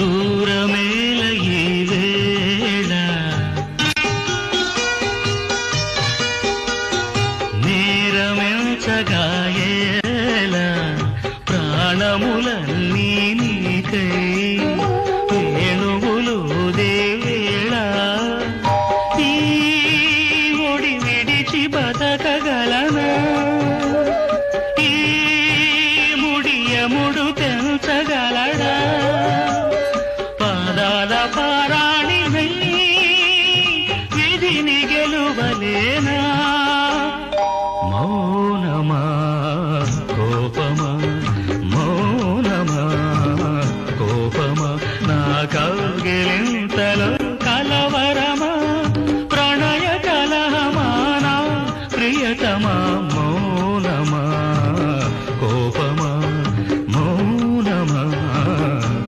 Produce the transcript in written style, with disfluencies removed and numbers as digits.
దూరమేల ఈ వేళ నేరమెంచగాయేల ప్రాణములన్నీ నీకై వేణువులు దేవేళ ఈ ఒడి విడిచి బతకగలనా ఈ ముడియముడు తెంచగలడా పాదాల పారాణి విధిని గెలువలేనా మౌనమా కోపమా మౌనమా కోపమా నా కౌగిలింత